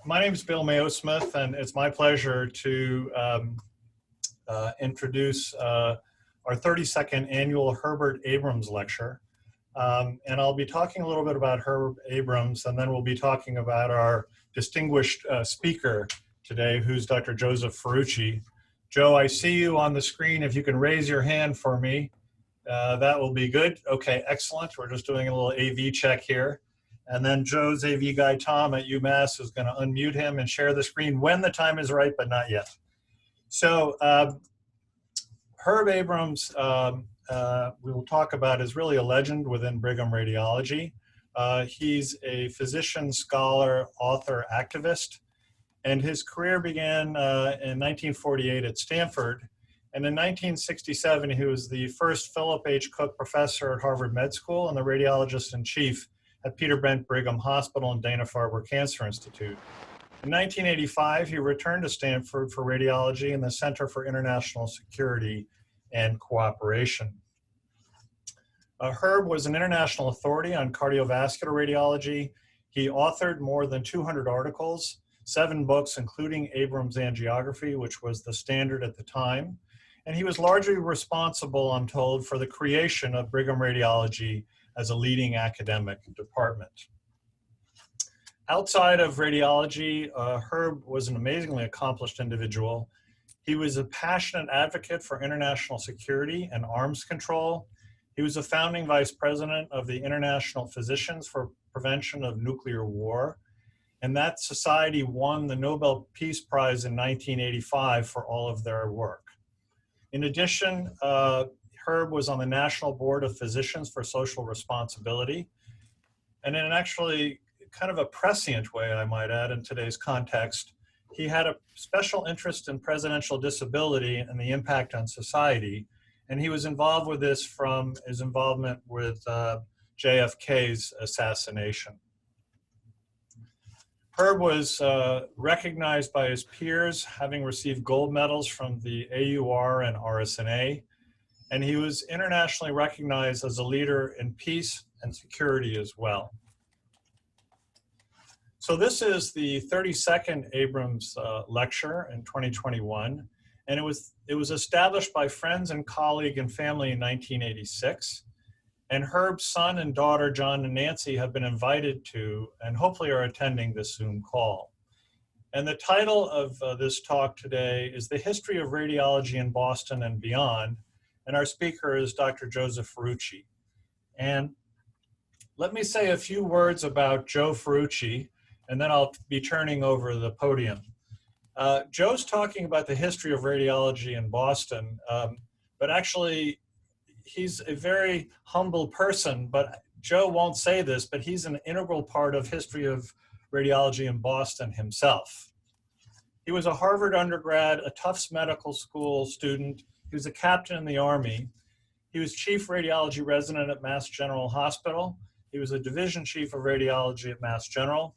My name is Bill Mayo-Smith, and it's my pleasure to introduce our 32nd annual Herbert Abrams lecture. And I'll be talking a little bit about Herb Abrams, and then we'll be talking about our distinguished speaker today, who's Dr. Joseph Ferrucci. Joe, I see you on the screen. If you can raise your hand for me, that will be good. Okay, excellent. We're just doing a little AV check here. And then Joe's AV guy, Tom, at UMass is going to unmute him and share the screen when the time is right, but not yet. So Herb Abrams, we will talk about, is really a legend within Brigham Radiology. He's a physician, scholar, author, activist, and his career began in 1948 at Stanford. And in 1967, he was the first Philip H. Cook professor at Harvard Med School and the radiologist in chief at Peter Brent Brigham Hospital and Dana-Farber Cancer Institute. In 1985, he returned to Stanford for radiology in the Center for International Security and Cooperation. Herb was an international authority on cardiovascular radiology. He authored more than 200 articles, 7 books, including Abrams Angiography, which was the standard at the time. And he was largely responsible, I'm told, for the creation of Brigham Radiology as a leading academic department. Outside of radiology, Herb was an amazingly accomplished individual. He was a passionate advocate for international security and arms control. He was a founding vice president of the International Physicians for Prevention of Nuclear War. And that society won the Nobel Peace Prize in 1985 for all of their work. In addition, Herb was on the National Board of Physicians for Social Responsibility. And in an actually kind of a prescient way, I might add, in today's context, he had a special interest in presidential disability and the impact on society. And he was involved with this from his involvement with JFK's assassination. Herb was recognized by his peers, having received gold medals from the AUR and RSNA. And he was internationally recognized as a leader in peace and security as well. So this is the 32nd Abrams lecture in 2021, and it was established by friends and colleague and family in 1986. And Herb's son and daughter, John and Nancy, have been invited to, and hopefully are attending this Zoom call. And the title of this talk today is The History of Radiology in Boston and Beyond. And our speaker is Dr. Joseph Ferrucci. And let me say a few words about Joe Ferrucci, and then I'll be turning over the podium. Joe's talking about the history of radiology in Boston, but actually he's a very humble person, but Joe won't say this, but he's an integral part of history of radiology in Boston himself. He was a Harvard undergrad, a Tufts Medical School student. He was a captain in the Army. He was chief radiology resident at Mass General Hospital. He was a division chief of radiology at Mass General.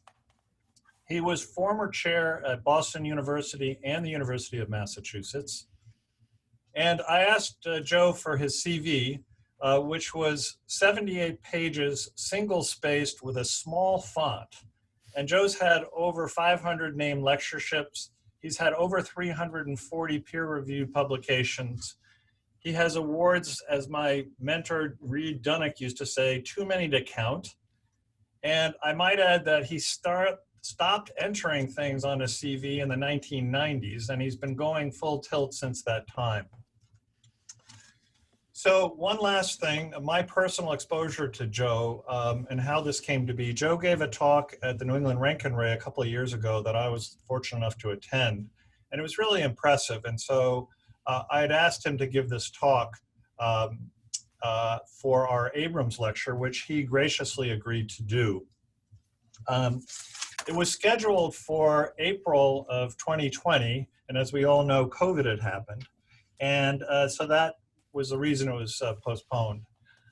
He was former chair at Boston University and the University of Massachusetts. And I asked Joe for his CV, which was 78 pages, single-spaced with a small font. And Joe's had over 500 named lectureships. He's had over 340 peer-reviewed publications. He has awards, as my mentor Reed Dunnick used to say, too many to count. And I might add that he stopped entering things on his CV in the 1990s, and he's been going full tilt since that time. So one last thing, my personal exposure to Joe and how this came to be. Joe gave a talk at the New England Rankin-Ray a couple of years ago that I was fortunate enough to attend, and it was really impressive. And so I had asked him to give this talk for our Abrams lecture, which he graciously agreed to do. It was scheduled for April of 2020, and as we all know, COVID had happened. And so that was the reason it was postponed.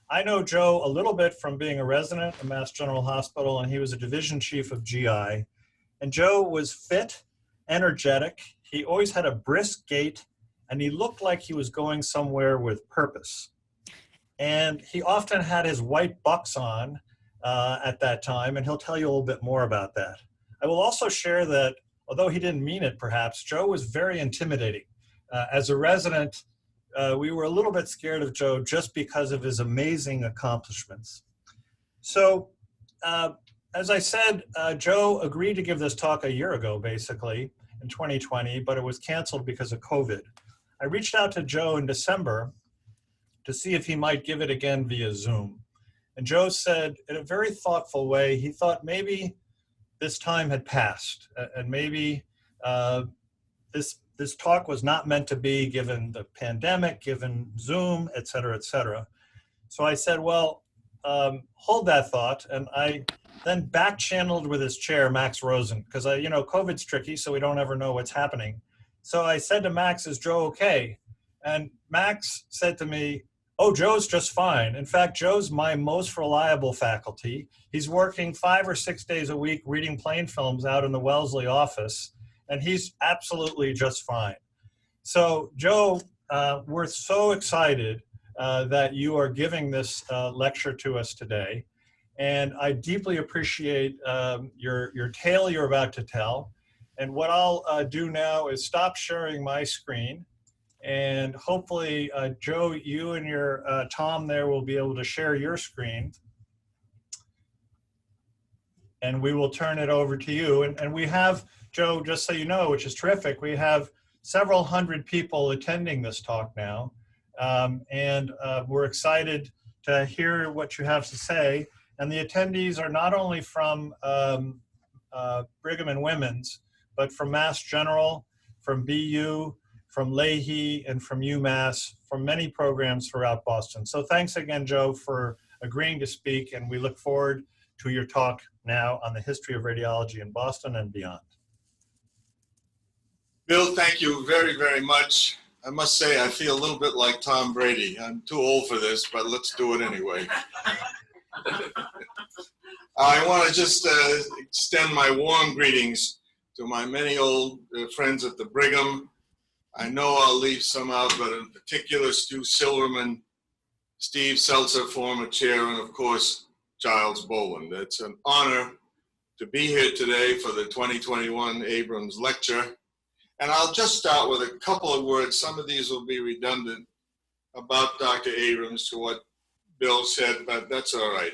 I know Joe a little bit from being a resident at Mass General Hospital, and he was a division chief of GI. And Joe was fit, energetic. He always had a brisk gait, and he looked like he was going somewhere with purpose. And he often had his white bucks on at that time, and he'll tell you a little bit more about that. I will also share that, although he didn't mean it perhaps, Joe was very intimidating. As a resident, we were a little bit scared of Joe just because of his amazing accomplishments. So, as I said, Joe agreed to give this talk a year ago, basically, in 2020, but it was canceled because of COVID. I reached out to Joe in December to see if he might give it again via Zoom. And Joe said, in a very thoughtful way, he thought maybe this time had passed, and maybe this talk was not meant to be, given the pandemic, given Zoom, et cetera, et cetera. So I said, well, hold that thought. And I then back channeled with his chair, Max Rosen, because COVID's tricky, so we don't ever know what's happening. So I said to Max, is Joe okay? And Max said to me, oh, Joe's just fine. In fact, Joe's my most reliable faculty. He's working 5 or 6 days a week reading plain films out in the Wellesley office, and he's absolutely just fine. So Joe, we're so excited that you are giving this lecture to us today. And I deeply appreciate your tale you're about to tell. And what I'll do now is stop sharing my screen. And hopefully, Joe, you and your Tom there will be able to share your screen. And we will turn it over to you. And we have, Joe, just so you know, which is terrific, we have several hundred people attending this talk now. We're excited to hear what you have to say. And the attendees are not only from Brigham and Women's, but from Mass General, from BU, from Leahy, and from UMass, from many programs throughout Boston. So thanks again, Joe, for agreeing to speak, and we look forward to your talk now on the history of radiology in Boston and beyond. Bill, thank you very, very much. I must say I feel a little bit like Tom Brady. I'm too old for this, but let's do it anyway. I want to just extend my warm greetings to my many old friends at the Brigham. I know I'll leave some out, but in particular, Stu Silverman, Steve Seltzer, former chair, and of course, Giles Boland. It's an honor to be here today for the 2021 Abrams Lecture. And I'll just start with a couple of words. Some of these will be redundant about Dr. Abrams to what Bill said, but that's all right.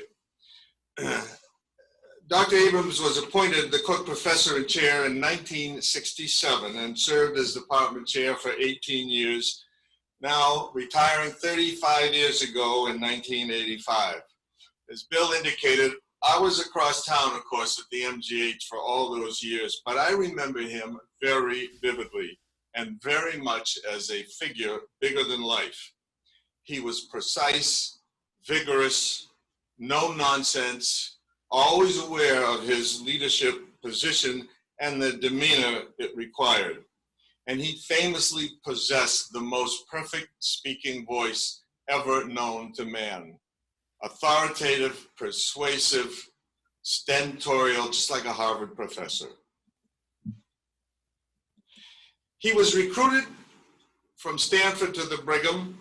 Dr. Abrams was appointed the Cook Professor and Chair in 1967 and served as department chair for 18 years, now retiring 35 years ago in 1985. As Bill indicated, I was across town, of course, at the MGH for all those years, but I remember him very vividly and very much as a figure bigger than life. He was precise, vigorous, no nonsense, always aware of his leadership position and the demeanor it required. And he famously possessed the most perfect speaking voice ever known to man. Authoritative, persuasive, stentorial, just like a Harvard professor. He was recruited from Stanford to the Brigham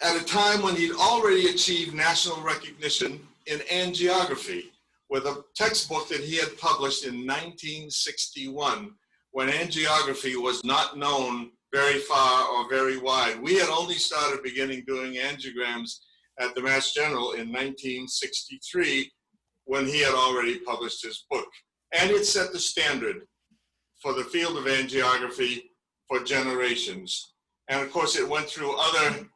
at a time when he'd already achieved national recognition in angiography with a textbook that he had published in 1961 when angiography was not known very far or very wide. We had only started beginning doing angiograms at the Mass General in 1963 when he had already published his book. And it set the standard for the field of angiography for generations. And of course, it went through other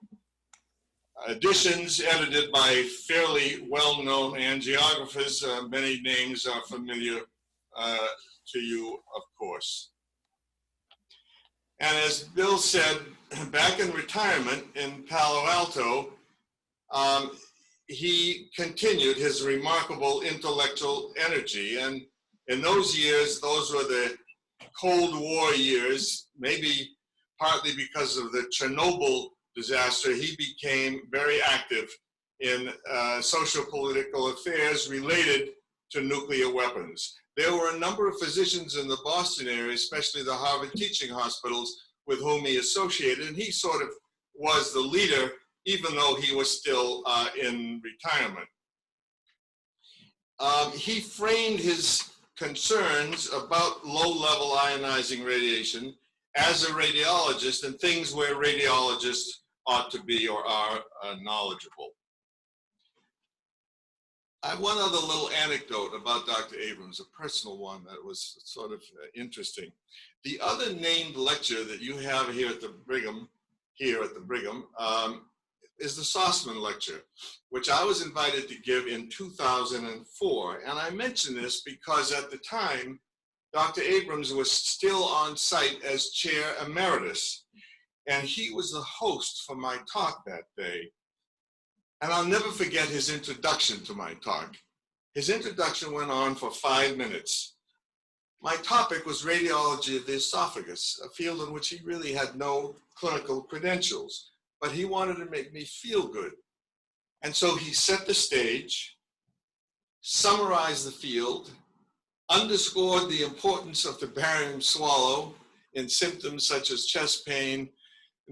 editions edited by fairly well-known angiographers. Many names are familiar to you, of course. And as Bill said, back in retirement in Palo Alto, he continued his remarkable intellectual energy. And in those years, those were the Cold War years, maybe partly because of the Chernobyl disaster, he became very active in social political affairs related to nuclear weapons. There were a number of physicians in the Boston area, especially the Harvard teaching hospitals, with whom he associated, and he sort of was the leader, even though he was still in retirement. He framed his concerns about low-level ionizing radiation as a radiologist and things where radiologists ought to be or are knowledgeable. I have one other little anecdote about Dr. Abrams, a personal one that was sort of interesting. The other named lecture that you have here at the Brigham, is the Sossman Lecture, which I was invited to give in 2004. And I mention this because at the time, Dr. Abrams was still on site as chair emeritus, and he was the host for my talk that day. And I'll never forget his introduction to my talk. His introduction went on for 5 minutes. My topic was radiology of the esophagus, a field in which he really had no clinical credentials, but he wanted to make me feel good. And so he set the stage, summarized the field, underscored the importance of the barium swallow in symptoms such as chest pain,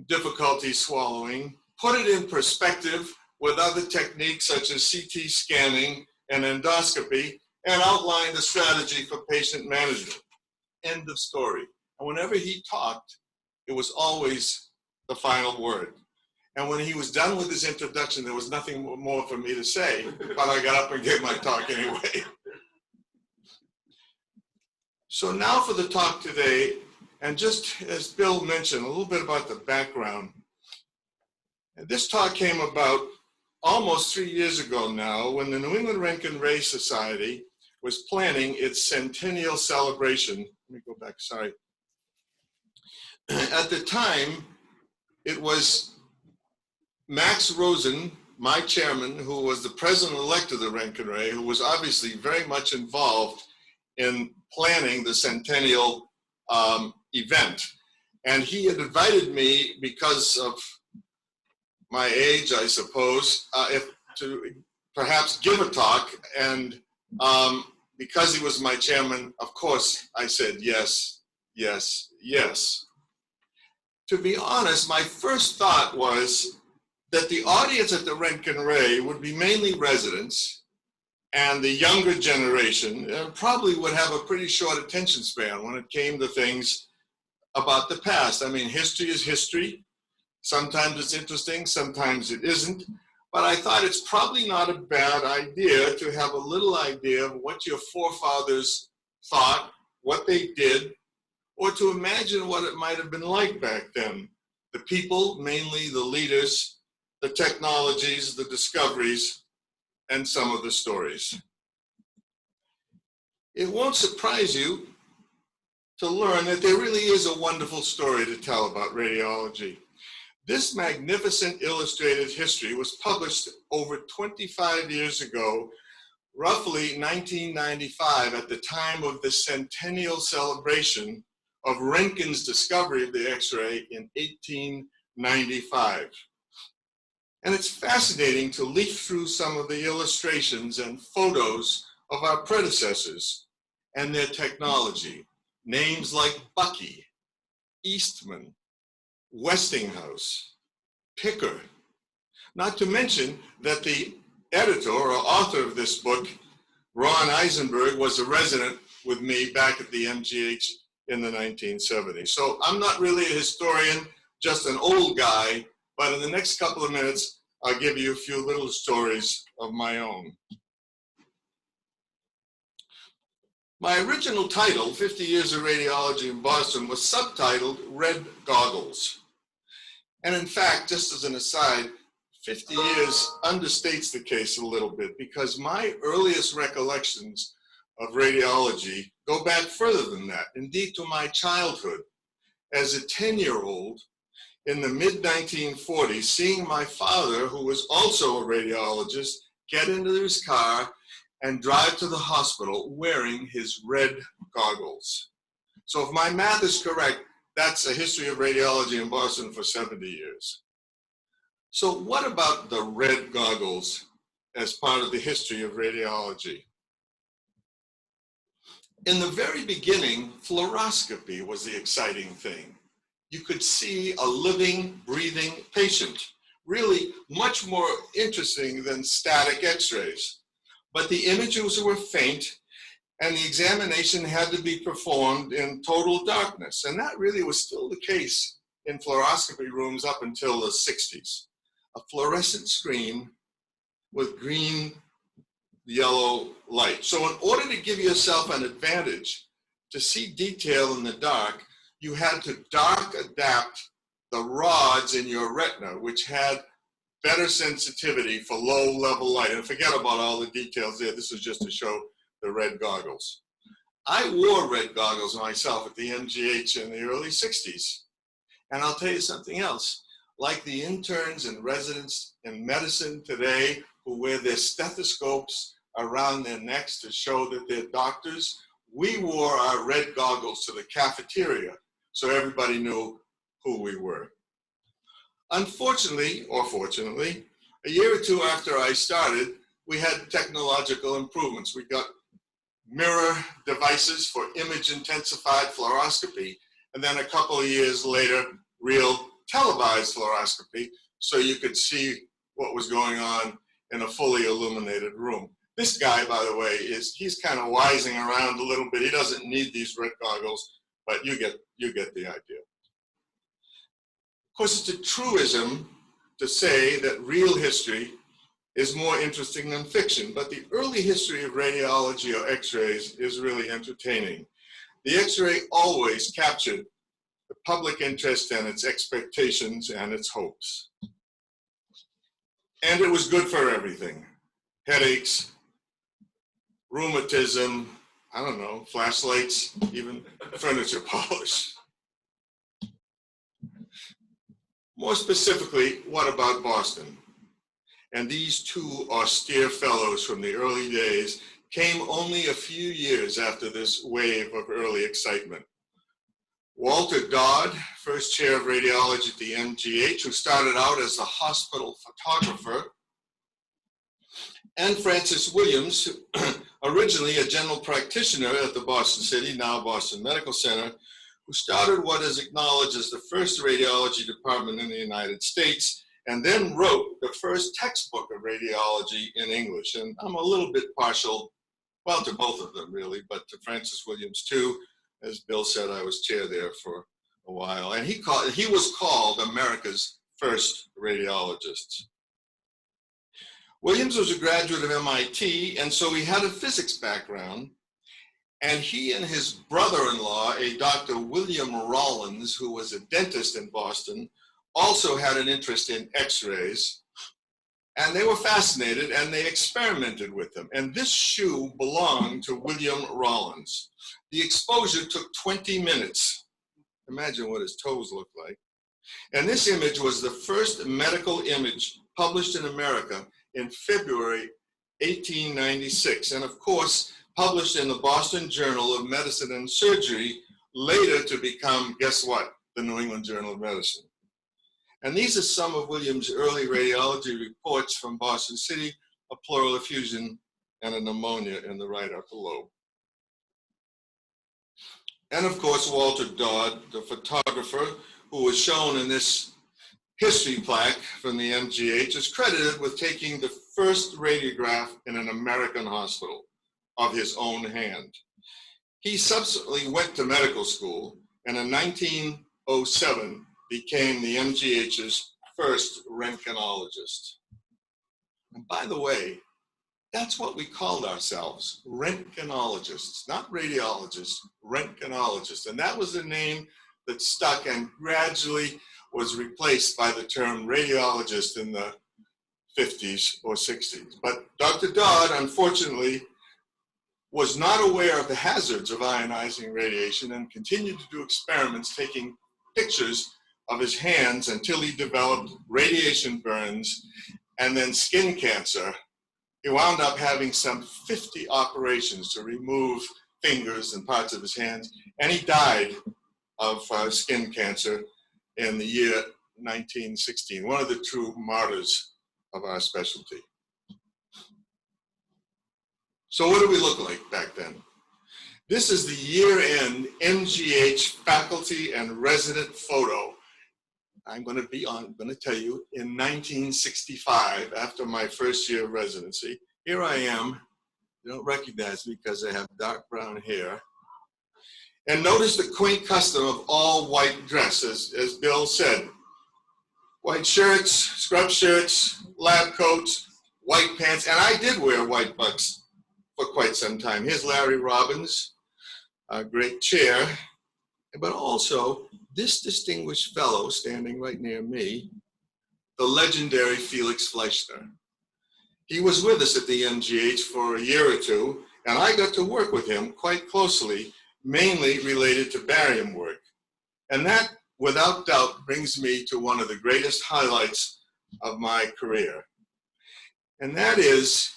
difficulty swallowing, put it in perspective with other techniques such as CT scanning and endoscopy, and outlined a strategy for patient management. End of story. And whenever he talked, it was always the final word. And when he was done with his introduction, there was nothing more for me to say, but I got up and gave my talk anyway. So now for the talk today, and just as Bill mentioned, a little bit about the background. And this talk came about almost 3 years ago now, when the New England Roentgen Ray Society was planning its centennial celebration. Let me go back, sorry. At the time, it was Max Rosen, my chairman, who was the president-elect of the Roentgen Ray, who was obviously very much involved in planning the centennial event. And he had invited me because of my age, I suppose, to perhaps give a talk. And because he was my chairman, of course, I said yes, yes, yes. To be honest, my first thought was that the audience at the Roentgen Ray would be mainly residents, and the younger generation probably would have a pretty short attention span when it came to things about the past. I mean, history is history. Sometimes it's interesting, sometimes it isn't. But I thought it's probably not a bad idea to have a little idea of what your forefathers thought, what they did, or to imagine what it might have been like back then. The people, mainly the leaders, the technologies, the discoveries, and some of the stories. It won't surprise you to learn that there really is a wonderful story to tell about radiology. This magnificent illustrated history was published over 25 years ago, roughly 1995, at the time of the centennial celebration of Roentgen's discovery of the X-ray in 1895. And it's fascinating to leaf through some of the illustrations and photos of our predecessors and their technology. Names like Bucky, Eastman, Westinghouse, Picker. Not to mention that the editor or author of this book, Ron Eisenberg, was a resident with me back at the MGH in the 1970s. So I'm not really a historian, just an old guy, but in the next couple of minutes, I'll give you a few little stories of my own. My original title, 50 Years of Radiology in Boston, was subtitled Red Goggles. And in fact, just as an aside, 50 years understates the case a little bit, because my earliest recollections of radiology go back further than that, indeed to my childhood. As a 10-year-old in the mid-1940s, seeing my father, who was also a radiologist, get into his car and drive to the hospital wearing his red goggles. So if my math is correct, that's a history of radiology in Boston for 70 years. So what about the red goggles as part of the history of radiology? In the very beginning, fluoroscopy was the exciting thing. You could see a living, breathing patient, really much more interesting than static X-rays. But the images were faint, and the examination had to be performed in total darkness. And that really was still the case in fluoroscopy rooms up until the 60s. A fluorescent screen with green, yellow light. So in order to give yourself an advantage to see detail in the dark, you had to dark adapt the rods in your retina, which had better sensitivity for low-level light. And forget about all the details there. This is just to show the red goggles. I wore red goggles myself at the MGH in the early 60s. And I'll tell you something else. Like the interns and residents in medicine today who wear their stethoscopes around their necks to show that they're doctors, we wore our red goggles to the cafeteria so everybody knew who we were. Unfortunately, or fortunately, a year or two after I started, we had technological improvements. We got mirror devices for image-intensified fluoroscopy, and then a couple of years later, real televised fluoroscopy, so you could see what was going on in a fully illuminated room. This guy, by the way, he's kind of wising around a little bit. He doesn't need these red goggles, but you get the idea. Of course, it's a truism to say that real history is more interesting than fiction, but the early history of radiology or x-rays is really entertaining. The x-ray always captured the public interest and its expectations and its hopes. And it was good for everything. Headaches, rheumatism, I don't know, flashlights, even furniture polish. More specifically, what about Boston? And these two austere fellows from the early days came only a few years after this wave of early excitement. Walter Dodd, first chair of radiology at the MGH, who started out as a hospital photographer, and Francis Williams, originally a general practitioner at the Boston City, now Boston Medical Center, who started what is acknowledged as the first radiology department in the United States, and then wrote the first textbook of radiology in English. And I'm a little bit partial, well, to both of them really, but to Francis Williams too. As Bill said, I was chair there for a while. And he was called America's first radiologist. Williams was a graduate of MIT, and so he had a physics background. And he and his brother-in-law, a Dr. William Rollins, who was a dentist in Boston, also had an interest in x-rays. And they were fascinated, and they experimented with them. And this shoe belonged to William Rollins. The exposure took 20 minutes. Imagine what his toes looked like. And this image was the first medical image published in America in February 1896. And of course, published in the Boston Journal of Medicine and Surgery, later to become, guess what, the New England Journal of Medicine. And these are some of Williams' early radiology reports from Boston City, a pleural effusion and a pneumonia in the right upper lobe. And of course, Walter Dodd, the photographer, who was shown in this history plaque from the MGH, is credited with taking the first radiograph in an American hospital of his own hand. He subsequently went to medical school, and in 1907 became the MGH's first röntgenologist. And by the way, that's what we called ourselves, röntgenologists, not radiologists, röntgenologists. And that was the name that stuck and gradually was replaced by the term radiologist in the 50s or 60s. But Dr. Dodd, unfortunately, was not aware of the hazards of ionizing radiation and continued to do experiments taking pictures of his hands until he developed radiation burns and then skin cancer. He wound up having some 50 operations to remove fingers and parts of his hands, and he died of skin cancer in the year 1916, one of the true martyrs of our specialty. So what did we look like back then? This is the year-end MGH faculty and resident photo. I'm going to tell you, in 1965, after my first year of residency, here I am. You don't recognize me because I have dark brown hair. And notice the quaint custom of all white dress, as Bill said. White shirts, scrub shirts, lab coats, white pants, and I did wear white bucks for quite some time. Here's Larry Robbins, a great chair, but also this distinguished fellow standing right near me, the legendary Felix Fleischner. He was with us at the MGH for a year or two, and I got to work with him quite closely, mainly related to barium work. And that, without doubt, brings me to one of the greatest highlights of my career. And that is,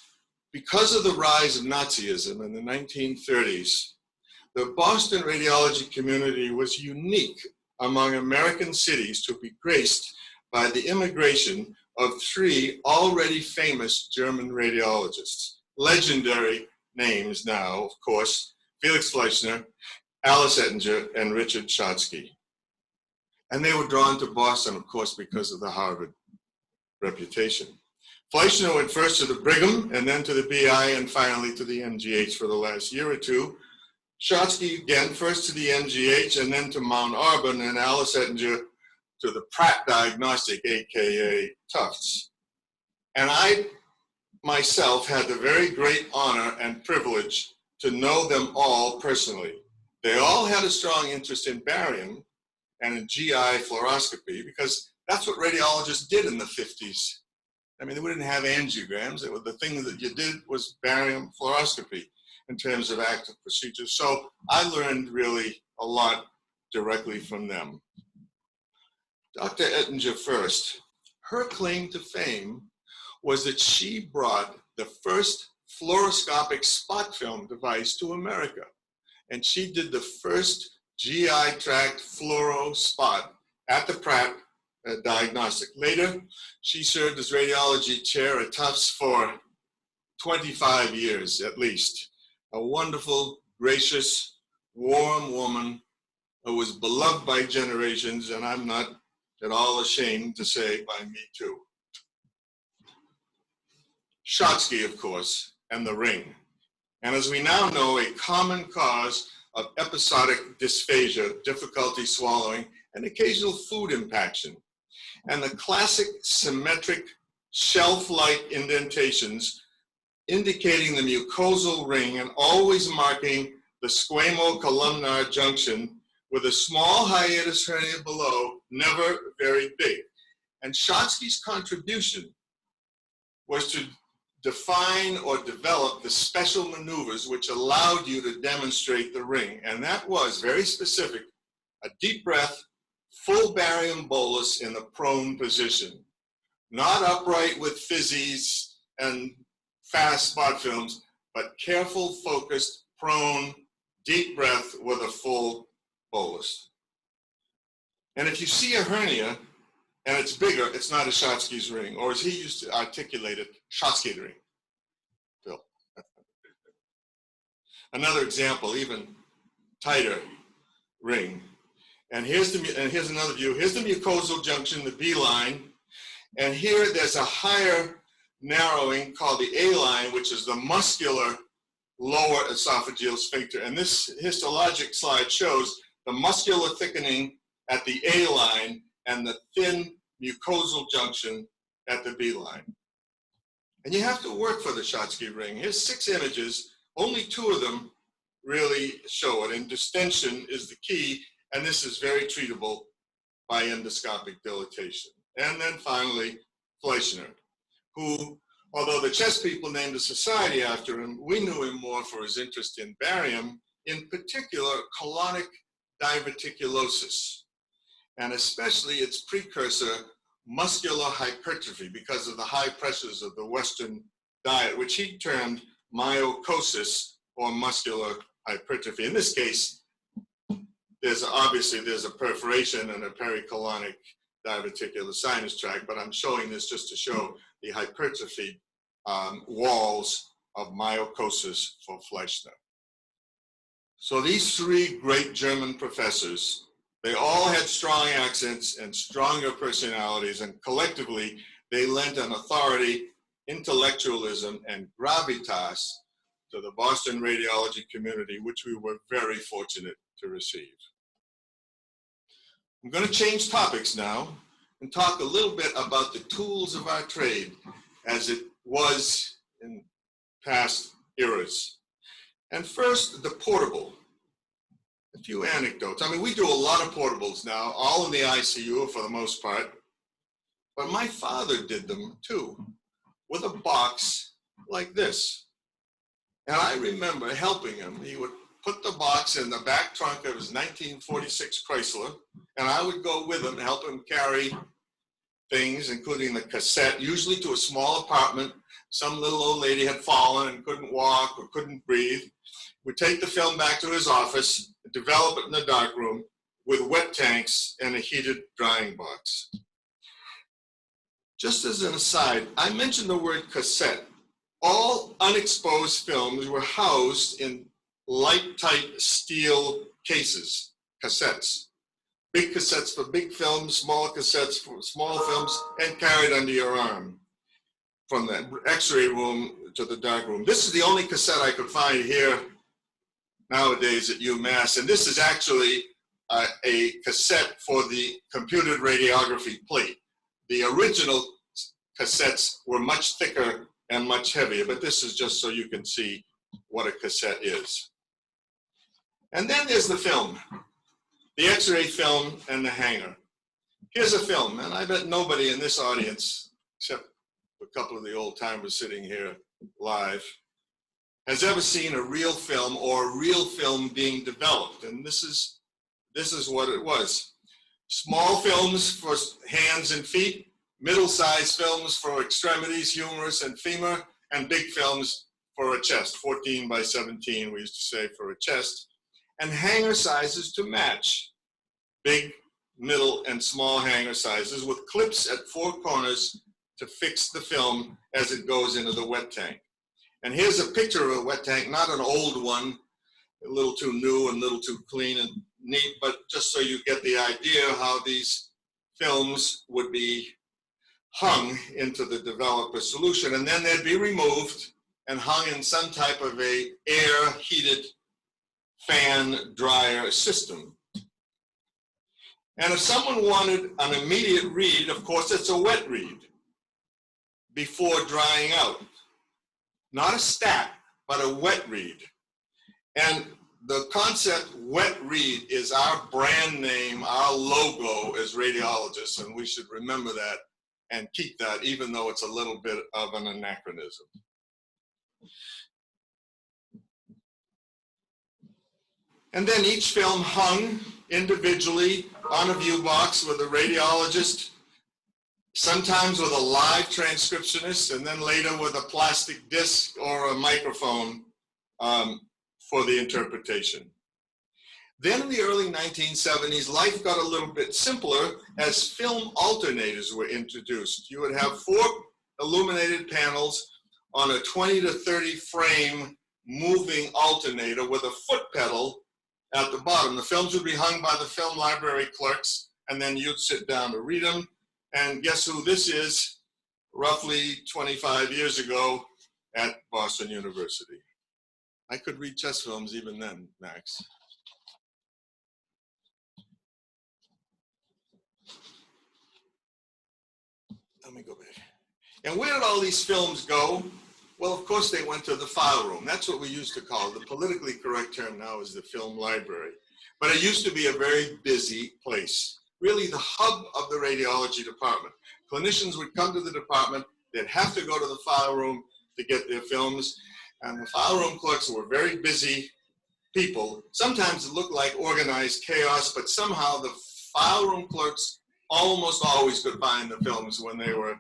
because of the rise of Nazism in the 1930s, the Boston radiology community was unique among American cities to be graced by the immigration of 3 already famous German radiologists. Legendary names now, of course, Felix Fleischner, Alice Ettinger, and Richard Schottky. And they were drawn to Boston, of course, because of the Harvard reputation. Fleischner went first to the Brigham, and then to the BI, and finally to the MGH for the last year or two. Schottky, again, first to the MGH, and then to Mount Auburn, and Alice Ettinger to the Pratt Diagnostic, AKA Tufts. And I, myself, had the very great honor and privilege to know them all personally. They all had a strong interest in barium and in GI fluoroscopy, because that's what radiologists did in the 50s. I mean, we didn't have angiograms. The thing that you did was barium fluoroscopy in terms of active procedures. So I learned really a lot directly from them. Dr. Ettinger first. Her claim to fame was that she brought the first fluoroscopic spot film device to America. And she did the first GI tract fluoro spot at the Pratt Diagnostic. Later, she served as radiology chair at Tufts for 25 years at least. A wonderful, gracious, warm woman who was beloved by generations, and I'm not at all ashamed to say by me too. Schottky, of course, and the ring. And as we now know, a common cause of episodic dysphagia, difficulty swallowing, and occasional food impaction. And the classic symmetric shelf-like indentations indicating the mucosal ring and always marking the squamo-columnar junction with a small hiatus hernia below, never very big. And Schottky's contribution was to define or develop the special maneuvers which allowed you to demonstrate the ring. And that was very specific, a deep breath, full barium bolus in the prone position. Not upright with fizzies and fast spot films, but careful, focused, prone, deep breath with a full bolus. And if you see a hernia and it's bigger, it's not a Schottky's ring, or as he used to articulate it, Schottky ring. Phil. Another example, even tighter ring. And here's another view. Here's the mucosal junction, the B line. And here there's a higher narrowing called the A line, which is the muscular lower esophageal sphincter. And this histologic slide shows the muscular thickening at the A line and the thin mucosal junction at the B line. And you have to work for the Schottky ring. Here's 6 images, only 2 of them really show it, and distension is the key, and this is very treatable by endoscopic dilatation. And then finally, Fleischner, who, although the chest people named a society after him, we knew him more for his interest in barium, in particular colonic diverticulosis, and especially its precursor, muscular hypertrophy, because of the high pressures of the Western diet, which he termed myocosis, or muscular hypertrophy. In this case, there's a perforation and a pericolonic diverticular sinus tract, but I'm showing this just to show the hypertrophy walls of myocosis for Fleischner. So these 3 great German professors, they all had strong accents and stronger personalities, and collectively they lent an authority, intellectualism, and gravitas to the Boston radiology community, which we were very fortunate to receive. I'm going to change topics now and talk a little bit about the tools of our trade as it was in past eras. And first, the portable. A few anecdotes. I mean, we do a lot of portables now, all in the ICU for the most part. But my father did them too, with a box like this. And I remember helping him. He would put the box in the back trunk of his 1946 Chrysler, and I would go with him to help him carry things, including the cassette, usually to a small apartment. Some little old lady had fallen and couldn't walk or couldn't breathe. We'd take the film back to his office, develop it in the darkroom with wet tanks and a heated drying box. Just as an aside, I mentioned the word cassette. All unexposed films were housed in light-tight steel cases, cassettes. Big cassettes for big films, small cassettes for small films, and carried under your arm from the x-ray room to the dark room. This is the only cassette I could find here nowadays at UMass, and this is actually a cassette for the computed radiography plate. The original cassettes were much thicker and much heavier, but this is just so you can see what a cassette is. And then there's the film, the x-ray film and the hanger. Here's a film, and I bet nobody in this audience, except a couple of the old timers sitting here live, has ever seen a real film or a real film being developed. And this is what it was. Small films for hands and feet, middle-sized films for extremities, humerus and femur, and big films for a chest, 14 by 17, we used to say, for a chest, and hanger sizes to match, big, middle, and small hanger sizes with clips at 4 corners to fix the film as it goes into the wet tank. And here's a picture of a wet tank, not an old one, a little too new and a little too clean and neat, but just so you get the idea how these films would be hung into the developer solution, and then they'd be removed and hung in some type of a air heated fan dryer system. And if someone wanted an immediate read, of course it's a wet read before drying out. Not a stat, but a wet read. And the concept wet read is our brand name, our logo as radiologists, and we should remember that and keep that, even though it's a little bit of an anachronism. And then each film hung individually on a view box with a radiologist, sometimes with a live transcriptionist, and then later with a plastic disc or a microphone for the interpretation. Then in the early 1970s, life got a little bit simpler as film alternators were introduced. You would have 4 illuminated panels on a 20 to 30 frame moving alternator with a foot pedal at the bottom. The films would be hung by the film library clerks, and then you'd sit down to read them. And guess who this is? Roughly 25 years ago at Boston University. I could read chess films even then, Max. Let me go back. And where did all these films go? Well, of course, they went to the file room. That's what we used to call it. The politically correct term now is the film library. But it used to be a very busy place, really the hub of the radiology department. Clinicians would come to the department. They'd have to go to the file room to get their films. And the file room clerks were very busy people. Sometimes it looked like organized chaos, but somehow the file room clerks almost always could find the films when they were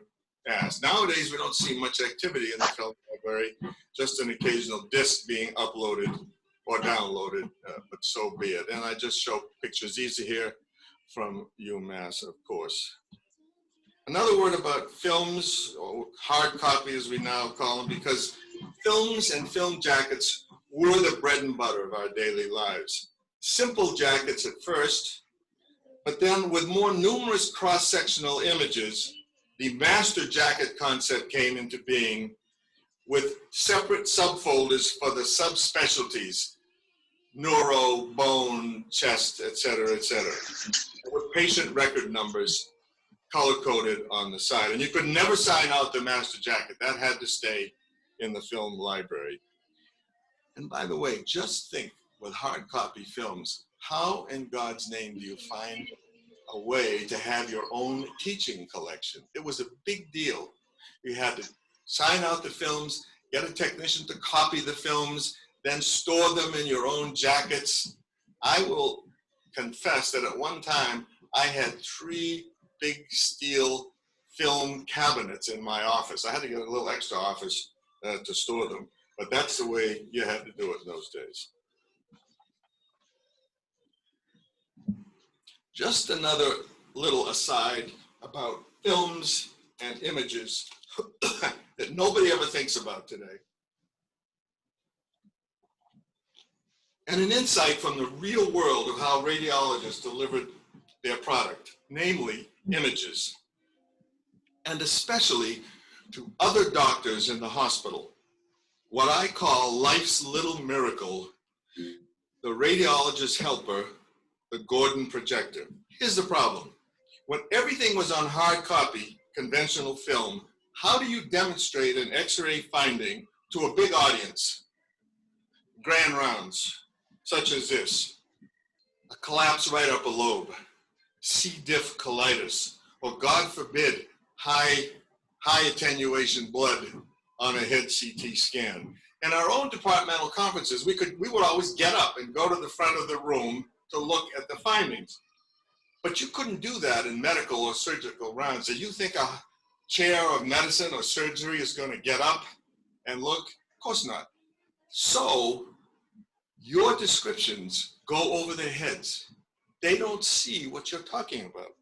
asked. Nowadays, we don't see much activity in the film library, just an occasional disc being uploaded or downloaded, but so be it. And I just show pictures. These are here from UMass, of course. Another word about films, or hard copy as we now call them, because films and film jackets were the bread and butter of our daily lives. Simple jackets at first, but then with more numerous cross-sectional images, the master jacket concept came into being with separate subfolders for the subspecialties, neuro, bone, chest, et cetera, with patient record numbers color-coded on the side. And you could never sign out the master jacket. That had to stay in the film library. And by the way, just think, with hard copy films, how in God's name do you find a way to have your own teaching collection? It was a big deal. You had to sign out the films, get a technician to copy the films, then store them in your own jackets. I will confess that at one time, I had 3 big steel film cabinets in my office. I had to get a little extra office to store them, but that's the way you had to do it in those days. Just another little aside about films and images that nobody ever thinks about today. And an insight from the real world of how radiologists delivered their product, namely images, and especially to other doctors in the hospital. What I call life's little miracle, the radiologist helper, the Gordon projector. Here's the problem. When everything was on hard copy, conventional film, how do you demonstrate an X-ray finding to a big audience? Grand rounds, such as this: a collapse right upper lobe, C. diff colitis, or God forbid, high attenuation blood on a head CT scan. In our own departmental conferences, we would always get up and go to the front of the room to look at the findings. But you couldn't do that in medical or surgical rounds. So you think a chair of medicine or surgery is going to get up and look? Of course not. So your descriptions go over their heads. They don't see what you're talking about.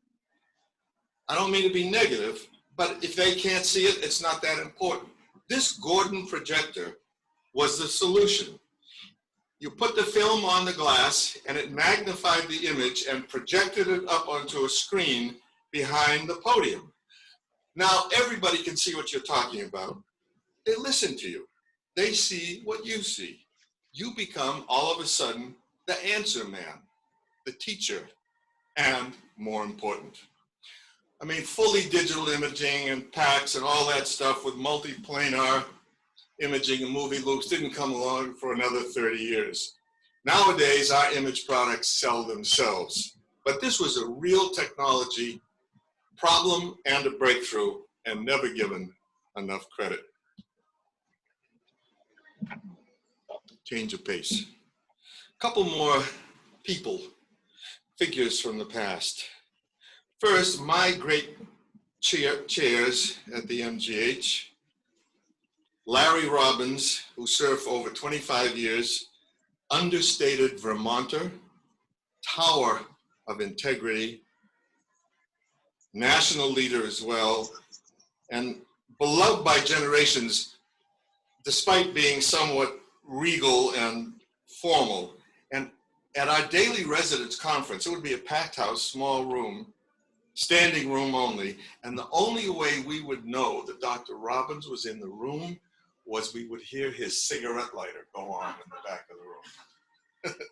I don't mean to be negative, but if they can't see it, it's not that important. This Gordon projector was the solution. You put the film on the glass and it magnified the image and projected it up onto a screen behind the podium. Now everybody can see what you're talking about. They listen to you. They see what you see. You become all of a sudden the answer man, the teacher, and more important. I mean, fully digital imaging and PACS and all that stuff with multiplanar imaging and movie loops didn't come along for another 30 years. Nowadays, our image products sell themselves. But this was a real technology problem and a breakthrough, and never given enough credit. Change of pace. A couple more people, figures from the past. First, my great chairs at the MGH. Larry Robbins, who served for over 25 years, understated Vermonter, tower of integrity, national leader as well, and beloved by generations, despite being somewhat regal and formal. And at our daily residence conference, it would be a packed house, small room, standing room only, and the only way we would know that Dr. Robbins was in the room was we would hear his cigarette lighter go on in the back of the room.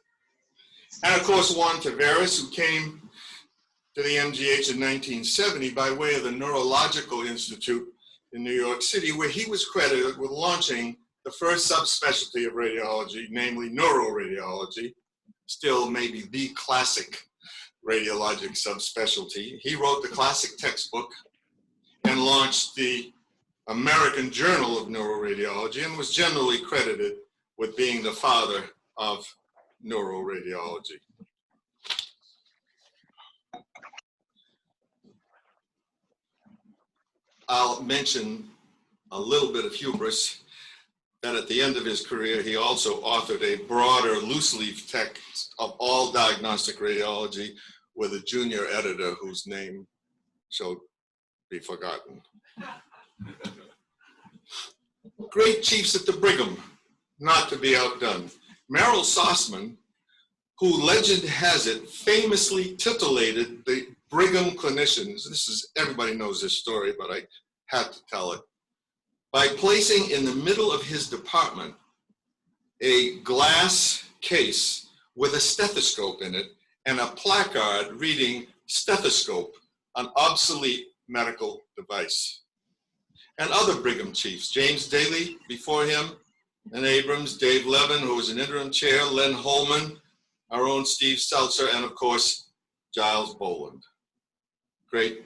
And of course, Juan Taveras, who came to the MGH in 1970 by way of the Neurological Institute in New York City, where he was credited with launching the first subspecialty of radiology, namely neuroradiology, still maybe the classic radiologic subspecialty. He wrote the classic textbook and launched the American Journal of Neuroradiology and was generally credited with being the father of neuroradiology. I'll mention a little bit of hubris that at the end of his career, he also authored a broader loose leaf text of all diagnostic radiology with a junior editor whose name shall be forgotten. Great chiefs at the Brigham, not to be outdone. Merrill Sossman, who legend has it, famously titillated the Brigham clinicians. Everybody knows this story, but I had to tell it. by placing in the middle of his department a glass case with a stethoscope in it and a placard reading "stethoscope, an obsolete medical device." And other Brigham chiefs, James Daly before him, and Abrams, Dave Levin, who was an interim chair, Len Holman, our own Steve Seltzer, and of course, Giles Boland. Great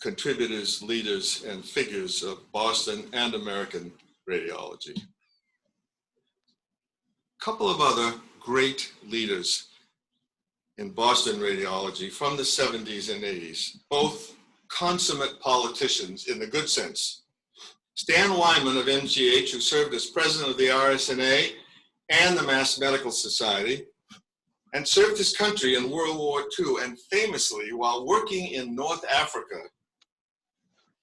contributors, leaders, and figures of Boston and American radiology. A couple of other great leaders in Boston radiology from the 70s and 80s, both consummate politicians in the good sense. Stan Wyman of MGH, who served as president of the RSNA and the Mass Medical Society, and served his country in World War II, and famously, while working in North Africa,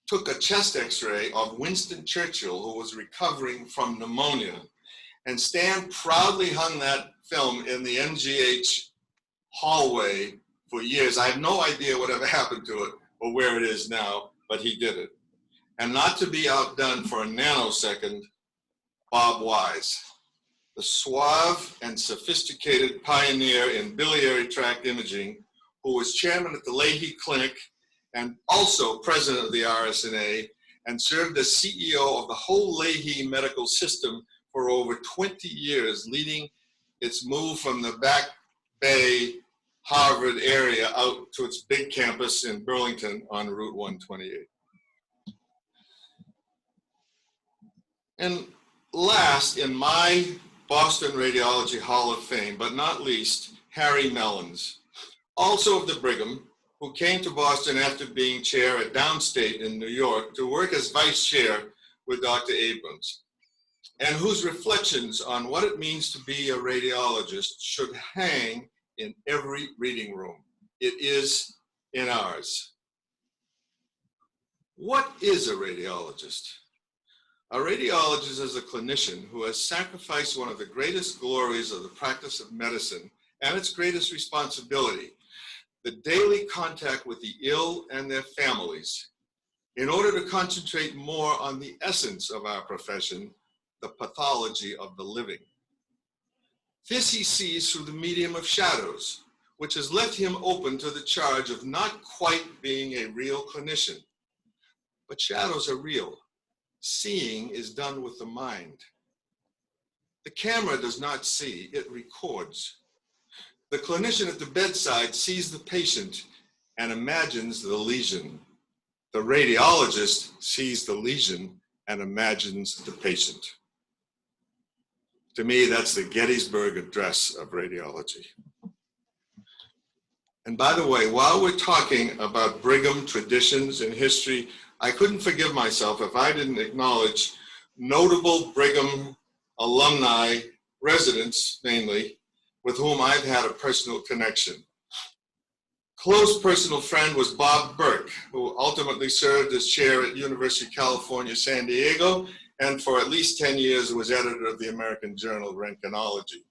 took a chest x-ray of Winston Churchill, who was recovering from pneumonia. And Stan proudly hung that film in the MGH hallway for years. I have no idea whatever happened to it or where it is now, but he did it. And not to be outdone for a nanosecond, Bob Wise, the suave and sophisticated pioneer in biliary tract imaging, who was chairman at the Leahy Clinic and also president of the RSNA, and served as CEO of the whole Leahy medical system for over 20 years, leading its move from the Back Bay, Harvard area out to its big campus in Burlington on Route 128. And last in my Boston Radiology Hall of Fame, but not least, Harry Mellons, also of the Brigham, who came to Boston after being chair at Downstate in New York to work as vice chair with Dr. Abrams, and whose reflections on what it means to be a radiologist should hang in every reading room. It is in ours. What is a radiologist? A radiologist is a clinician who has sacrificed one of the greatest glories of the practice of medicine and its greatest responsibility, the daily contact with the ill and their families, in order to concentrate more on the essence of our profession, the pathology of the living. This he sees through the medium of shadows, which has left him open to the charge of not quite being a real clinician. But shadows are real. Seeing is done with the mind. The camera does not see, it records. The clinician at the bedside sees the patient and imagines the lesion. The radiologist sees the lesion and imagines the patient. To me, that's the Gettysburg Address of radiology. And by the way, while we're talking about Brigham traditions and history, I couldn't forgive myself if I didn't acknowledge notable Brigham alumni, residents mainly, with whom I've had a personal connection. Close personal friend was Bob Burke, who ultimately served as chair at University of California, San Diego, and for at least 10 years was editor of the American Journal of Röntgenology.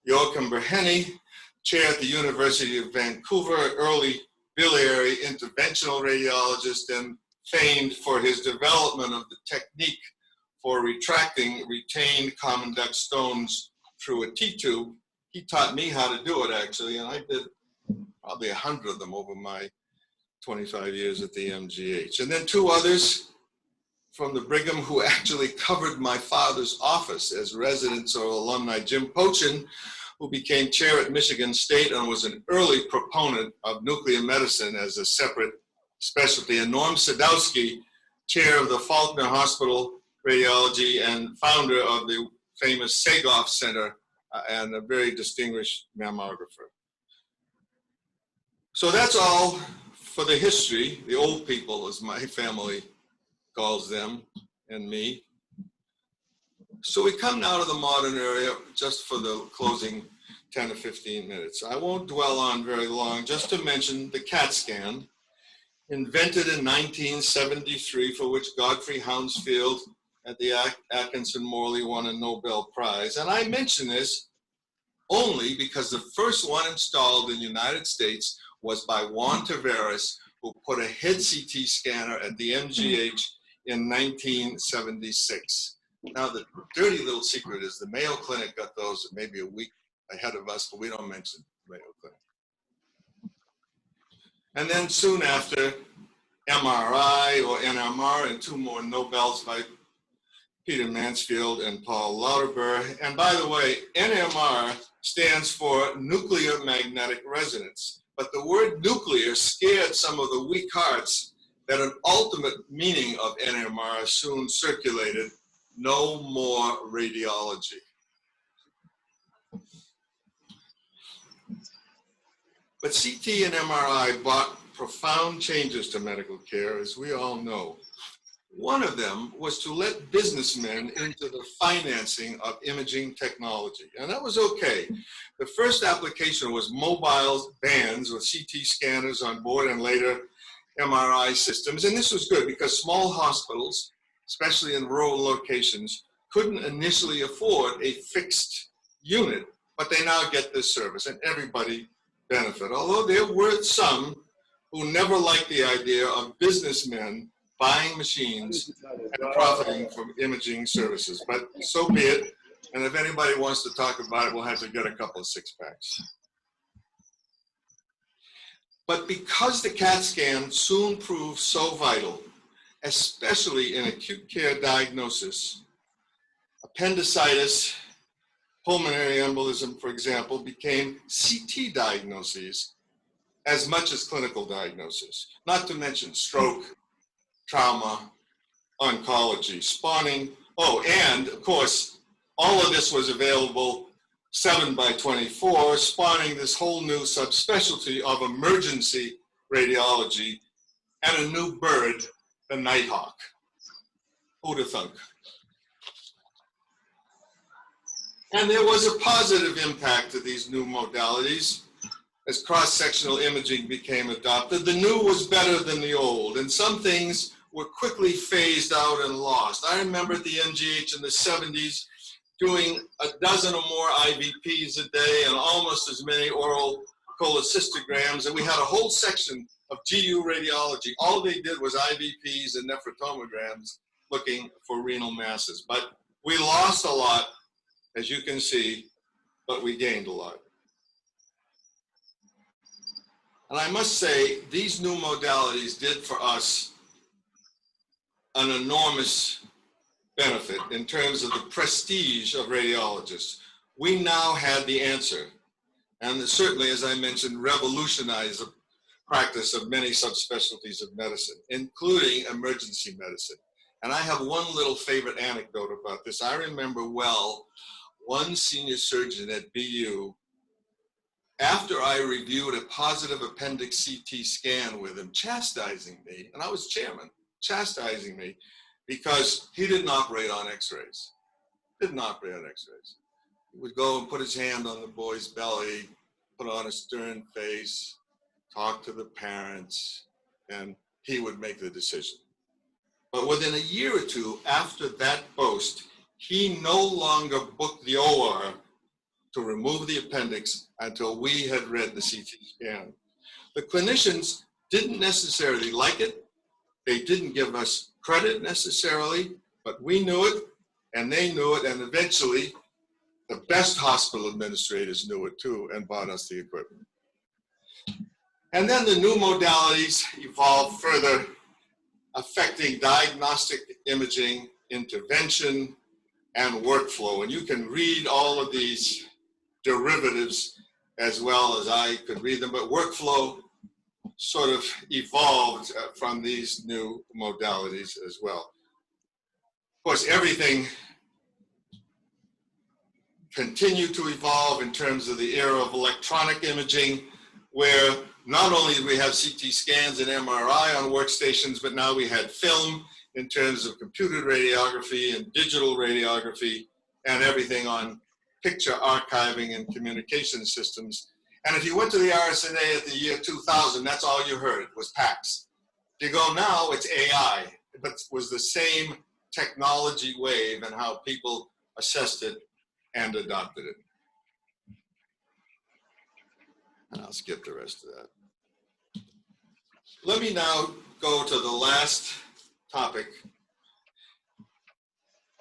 Joachim Berheni, chair at the University of Vancouver, early biliary interventional radiologist and famed for his development of the technique for retracting retained common duct stones through a T-tube. He taught me how to do it, actually, and I did probably 100 of them over my 25 years at the MGH. And then two others from the Brigham who actually covered my father's office as residents or alumni. Jim Pochin, who became chair at Michigan State and was an early proponent of nuclear medicine as a separate specialty, and Norm Sadowski, chair of the Faulkner Hospital Radiology and founder of the famous Sagoff Center, and a very distinguished mammographer. So that's all for the history, the old people, as my family calls them, and me. So we come now to the modern area just for the closing 10 or 15 minutes. I won't dwell on very long, just to mention the CAT scan, invented in 1973, for which Godfrey Hounsfield at the Atkinson-Morley won a Nobel Prize. And I mention this only because the first one installed in the United States was by Juan Taveras, who put a head CT scanner at the MGH in 1976. Now, the dirty little secret is the Mayo Clinic got those maybe a week ahead of us, but we don't mention Mayo Clinic. And then soon after, MRI or NMR and 2 more Nobels by Peter Mansfield and Paul Lauterbur. And by the way, NMR stands for nuclear magnetic resonance. But the word nuclear scared some of the weak hearts that an ultimate meaning of NMR soon circulated: no more radiology. But CT and MRI brought profound changes to medical care, as we all know. One of them was to let businessmen into the financing of imaging technology, and that was okay. The first application was mobile vans with CT scanners on board and later MRI systems, and this was good because small hospitals, especially in rural locations, couldn't initially afford a fixed unit, but they now get this service and everybody benefit. Although there were some who never liked the idea of businessmen buying machines and profiting from imaging services, but so be it. And if anybody wants to talk about it, we'll have to get a couple of 6-packs. But because the CAT scan soon proved so vital, especially in acute care diagnosis, appendicitis, pulmonary embolism, for example, became CT diagnoses as much as clinical diagnosis, not to mention stroke, trauma, oncology, spawning. Oh, and of course, all of this was available 7/24, spawning this whole new subspecialty of emergency radiology and a new bird, the nighthawk. Who'd have thunk? And there was a positive impact to these new modalities. As cross-sectional imaging became adopted, the new was better than the old, and some things were quickly phased out and lost. I remember at the NGH in the 70s doing a dozen or more IVPs a day and almost as many oral cholecystograms, and we had a whole section of GU radiology. All they did was IVPs and nephrotomograms looking for renal masses. But we lost a lot, as you can see, but we gained a lot. And I must say, these new modalities did for us an enormous benefit in terms of the prestige of radiologists. We now had the answer, and certainly, as I mentioned, revolutionized the practice of many subspecialties of medicine, including emergency medicine. And I have one little favorite anecdote about this. I remember well, one senior surgeon at BU, after I reviewed a positive appendix CT scan with him, chastising me, and I was chairman, chastising me because he didn't operate on x-rays. Didn't operate on x-rays. He would go and put his hand on the boy's belly, put on a stern face, talk to the parents, and he would make the decision. But within a year or two after that boast, he no longer booked the OR to remove the appendix until we had read the CT scan. The clinicians didn't necessarily like it. They didn't give us credit necessarily, but we knew it and they knew it, and eventually the best hospital administrators knew it too and bought us the equipment. And then the new modalities evolved further, affecting diagnostic imaging, intervention, and workflow. And you can read all of these derivatives as well as I could read them, but workflow sort of evolved from these new modalities as well. Of course, everything continued to evolve in terms of the era of electronic imaging, where not only did we have CT scans and MRI on workstations, but now we had film in terms of computed radiography and digital radiography and everything on picture archiving and communication systems. And if you went to the RSNA at the year 2000, that's all you heard was PACS. If you go now, it's AI, but it was the same technology wave and how people assessed it and adopted it. And I'll skip the rest of that. Let me now go to the last topic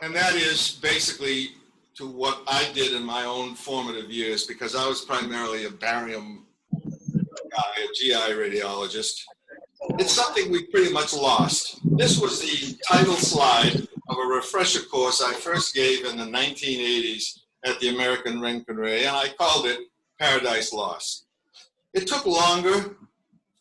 And that is basically to what I did in my own formative years, because I was primarily a barium guy, a GI radiologist. It's something we pretty much lost. This was the title slide of a refresher course I first gave in the 1980s at the American Roentgen Ray, and I called it Paradise Lost. It took longer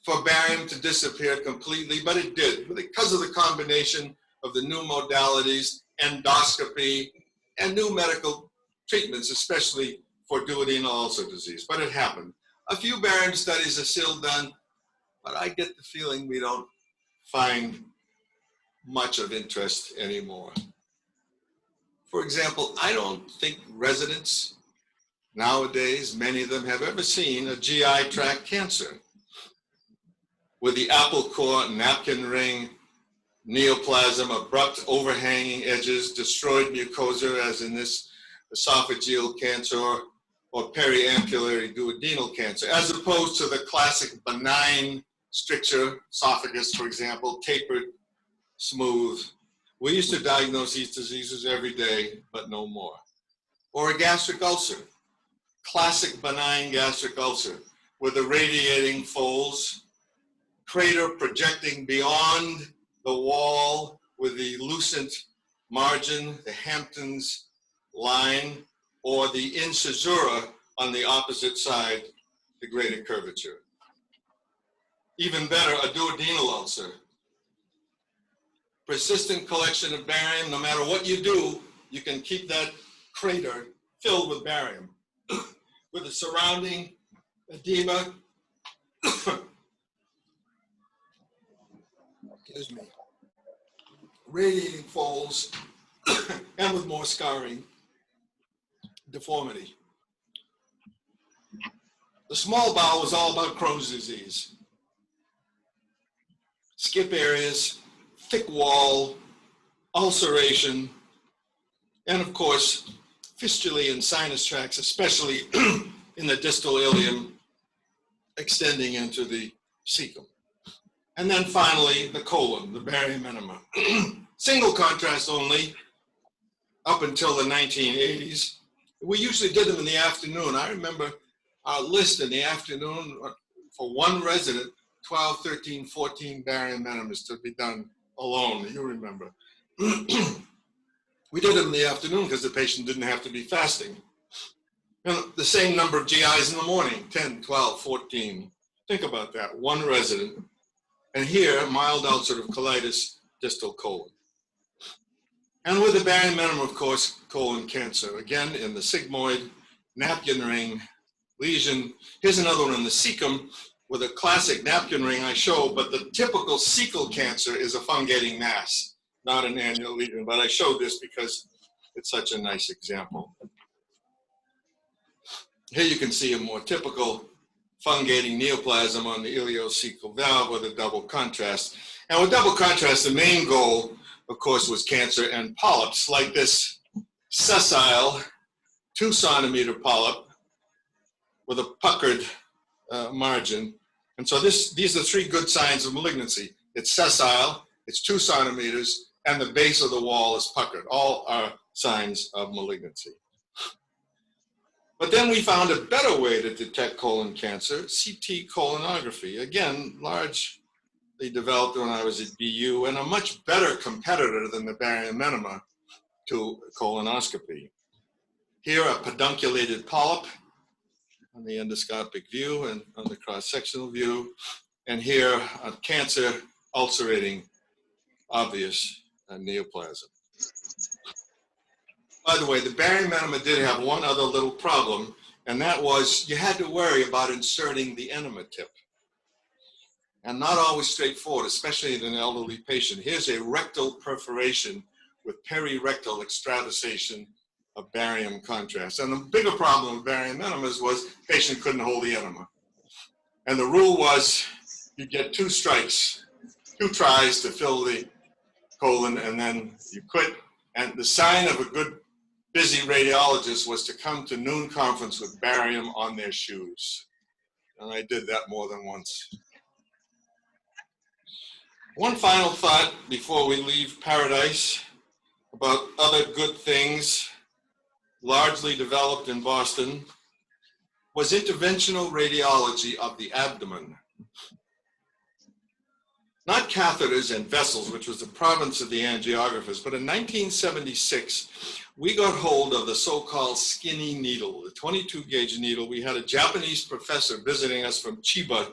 for barium to disappear completely, but it did, because of the combination of the new modalities, endoscopy, and new medical treatments, especially for duodenal ulcer disease. But it happened. A few barium studies are still done, but I get the feeling we don't find much of interest anymore. For example, I don't think residents nowadays, many of them, have ever seen a GI tract cancer with the apple core, napkin ring, neoplasm, abrupt overhanging edges, destroyed mucosa, as in this esophageal cancer, or periampullary duodenal cancer, as opposed to the classic benign stricture, esophagus, for example, tapered, smooth. We used to diagnose these diseases every day, but no more. Or a gastric ulcer, classic benign gastric ulcer, with the radiating folds, crater projecting beyond the wall with the lucent margin, the Hampton's line, or the incisura on the opposite side, the greater curvature. Even better, a duodenal ulcer. Persistent collection of barium, no matter what you do, you can keep that crater filled with barium. With the surrounding edema, excuse me, radiating folds, and with more scarring, deformity. The small bowel was all about Crohn's disease. Skip areas, thick wall, ulceration, and of course, fistulae and sinus tracts, especially in the distal ileum, extending into the cecum. And then finally, the colon, the barium enema. Single contrast only up until the 1980s. We usually did them in the afternoon. I remember our list in the afternoon for one resident, 12, 13, 14 barium enemas to be done alone, you remember. We did them in the afternoon because the patient didn't have to be fasting. And the same number of GIs in the morning, 10, 12, 14. Think about that, one resident. And here, mild ulcerative colitis, distal colon. And with the barium enema, of course, colon cancer. Again, in the sigmoid, napkin ring lesion. Here's another one in the cecum with a classic napkin ring I show, but the typical cecal cancer is a fungating mass, not an annual lesion. But I showed this because it's such a nice example. Here you can see a more typical fungating neoplasm on the ileocecal valve with a double contrast. And with double contrast, the main goal, of course, was cancer and polyps, like this sessile 2 centimeter polyp with a puckered margin. And so these are 3 good signs of malignancy. It's sessile, it's 2 centimeters, and the base of the wall is puckered. All are signs of malignancy. But then we found a better way to detect colon cancer, CT colonography. Again, largely developed when I was at BU, and a much better competitor than the barium enema to colonoscopy. Here, a pedunculated polyp on the endoscopic view and on the cross-sectional view. And here, a cancer ulcerating obvious neoplasm. By the way, the barium enema did have one other little problem, and that was you had to worry about inserting the enema tip. And not always straightforward, especially in an elderly patient. Here's a rectal perforation with perirectal extravasation of barium contrast. And the bigger problem with barium enemas was the patient couldn't hold the enema. And the rule was you get 2 strikes, 2 tries to fill the colon, and then you quit. And the sign of a good busy radiologist was to come to noon conference with barium on their shoes. And I did that more than once. One final thought before we leave paradise. about other good things, largely developed in Boston, was interventional radiology of the abdomen. Not catheters and vessels, which was the province of the angiographers, but in 1976, we got hold of the so-called skinny needle, the 22-gauge needle. We had a Japanese professor visiting us from Chiba,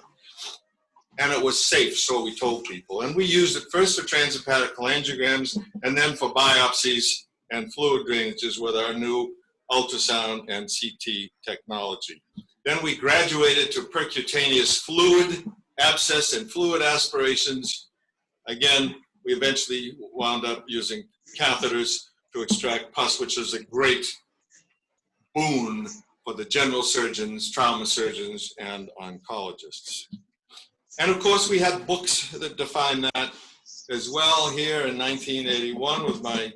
and it was safe, so we told people. And we used it first for transhepatic cholangiograms, and then for biopsies and fluid drainages with our new ultrasound and CT technology. Then we graduated to percutaneous fluid abscess and fluid aspirations. Again, we eventually wound up using catheters to extract pus, which is a great boon for the general surgeons, trauma surgeons, and oncologists. And of course, we had books that define that as well. Here in 1981 with my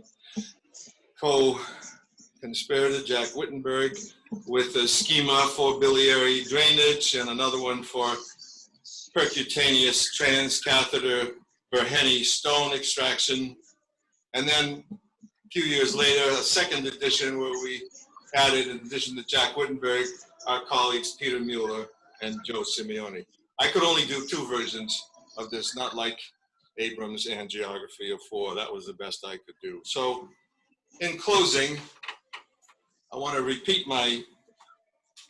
co-conspirator, Jack Wittenberg, with a schema for biliary drainage and another one for percutaneous transcatheter Berheni stone extraction. And then a few years later, a second edition where we added, in addition to Jack Wittenberg, our colleagues Peter Mueller and Joe Simeone. I could only do 2 versions of this, not like Abrams angiography of 4. That was the best I could do. So in closing, I want to repeat my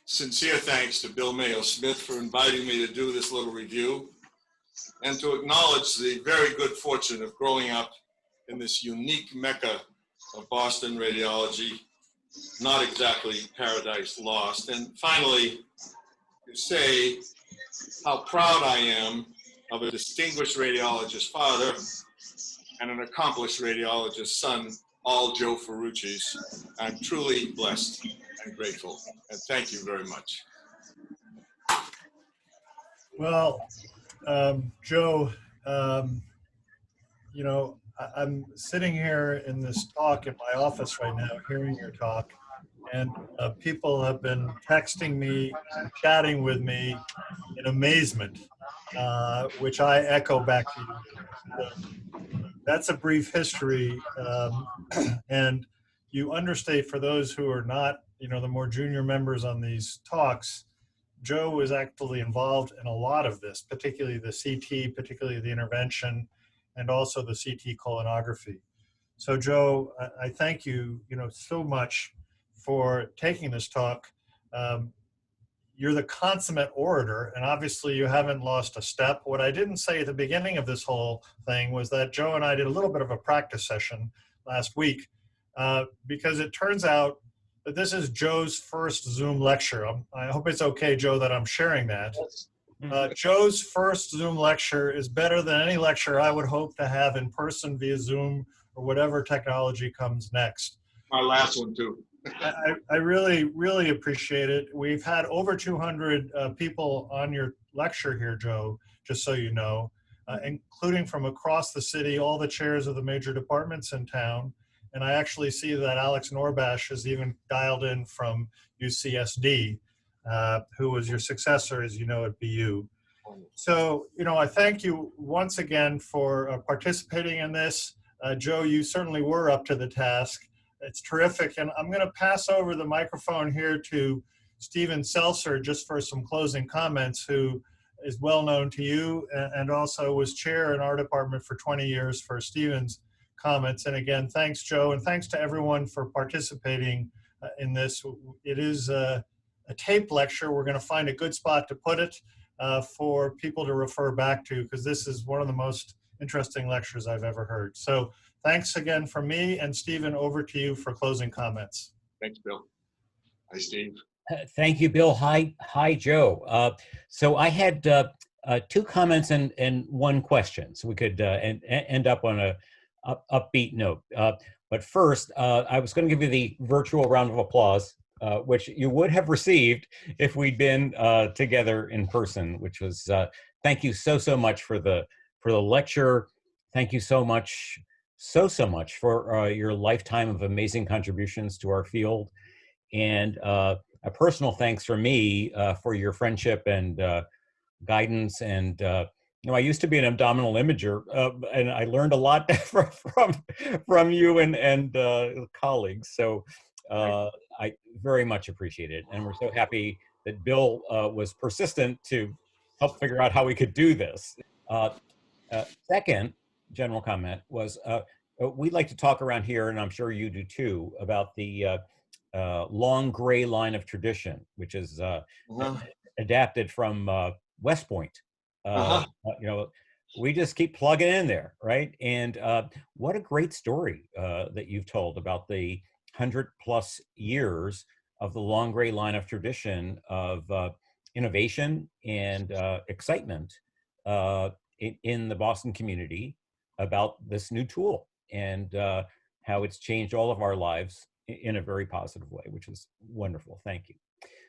sincere thanks to Bill Mayo Smith for inviting me to do this little review, and to acknowledge the very good fortune of growing up in this unique mecca of Boston radiology, not exactly paradise lost. And finally, to say how proud I am of a distinguished radiologist father and an accomplished radiologist son, all Joe Ferrucci's. I'm truly blessed and grateful, and thank you very much. Well, Joe, you know, I'm sitting here in this talk in my office right now, hearing your talk, and people have been texting me, chatting with me in amazement, which I echo back to you. That's a brief history, and you understate, for those who are not, you know, the more junior members on these talks, Joe was actively involved in a lot of this, particularly the CT, particularly the intervention, and also the CT colonography. So Joe, I thank you, you know, so much for taking this talk. You're the consummate orator, and obviously you haven't lost a step. What I didn't say at the beginning of this whole thing was that Joe and I did a little bit of a practice session last week, because it turns out that this is Joe's first Zoom lecture. I hope it's okay, Joe, that I'm sharing that. Joe's first Zoom lecture is better than any lecture I would hope to have in person via Zoom or whatever technology comes next. My last one too. I really, really appreciate it. We've had over 200 people on your lecture here, Joe, just so you know, including from across the city, all the chairs of the major departments in town. And I actually see that Alex Norbash has even dialed in from UCSD, who was your successor, as you know, at BU. So, you know, I thank you once again for participating in this. Joe, you certainly were up to the task. It's terrific. And I'm going to pass over the microphone here to Stephen Seltzer just for some closing comments, who is well known to you and also was chair in our department for 20 years for Stephen's comments. And again, thanks, Joe, and thanks to everyone for participating in this. It is a taped lecture. We're going to find a good spot to put it for people to refer back to, because this is one of the most interesting lectures I've ever heard. So thanks again from me, and Stephen, over to you for closing comments. Thanks, Bill. Hi, Steve. Thank you, Bill. Hi, Joe. So I had 2 comments and 1 question, so we could end up on a upbeat note. But first, I was going to give you the virtual round of applause, which you would have received if we'd been together in person, which was thank you so much for the lecture. Thank you so much for your lifetime of amazing contributions to our field, and a personal thanks from me for your friendship and guidance and I used to be an abdominal imager, and I learned a lot from you and colleagues. So I very much appreciate it, and we're so happy that Bill was persistent to help figure out how we could do this. Second general comment was we'd like to talk around here, and I'm sure you do too, about the long gray line of tradition, which is adapted from West Point. We just keep plugging in there, right? And what a great story that you've told about the 100+ years of the long gray line of tradition of innovation and excitement in the Boston community about this new tool and how it's changed all of our lives in a very positive way, which is wonderful. Thank you.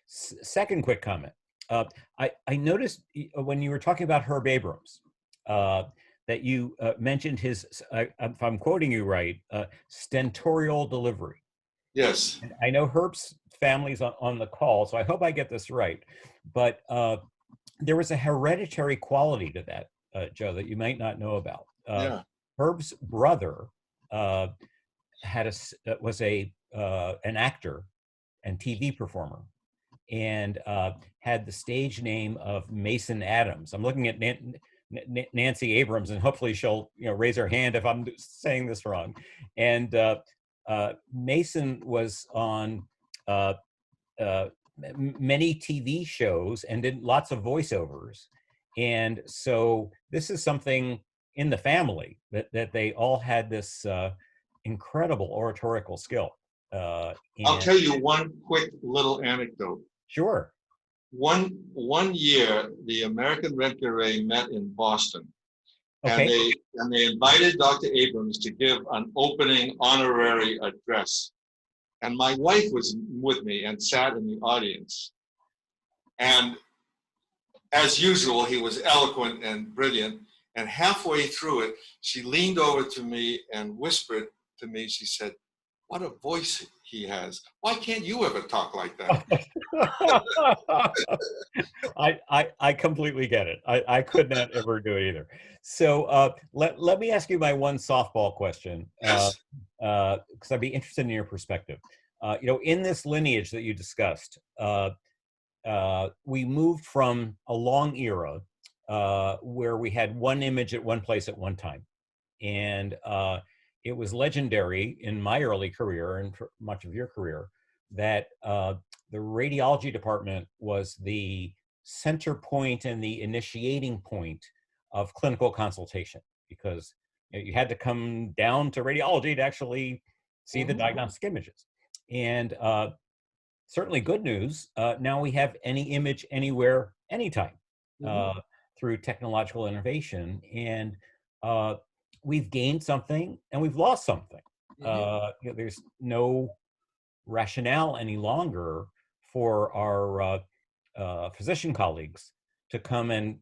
Second quick comment. I noticed when you were talking about Herb Abrams, that you mentioned his, if I'm quoting you right, stentorial delivery. Yes. And I know Herb's family's on the call, so I hope I get this right. But there was a hereditary quality to that, Joe, that you might not know about. Herb's brother was an actor and TV performer, and had the stage name of Mason Adams. I'm looking at Nancy Abrams, and hopefully she'll raise her hand if I'm saying this wrong. And Mason was on many TV shows and did lots of voiceovers. And so this is something in the family that they all had this incredible oratorical skill. I'll tell you one quick little anecdote. Sure. One year, the American Red Beret met in Boston, okay. and they invited Dr. Abrams to give an opening honorary address. And my wife was with me and sat in the audience. And as usual, he was eloquent and brilliant. And halfway through it, she leaned over to me and whispered to me, she said, "What a voice he has. Why can't you ever talk like that?" I completely get it. I could not ever do it either. So let me ask you my one softball question, Yes. because I'd be interested in your perspective. In this lineage that you discussed, we moved from a long era where we had one image at one place at one time. And it was legendary in my early career and for much of your career that the radiology department was the center point and the initiating point of clinical consultation, because you had to come down to radiology to actually see the diagnostic images. And certainly good news, now we have any image anywhere, anytime, through technological innovation. And we've gained something and we've lost something. There's no rationale any longer for our physician colleagues to come and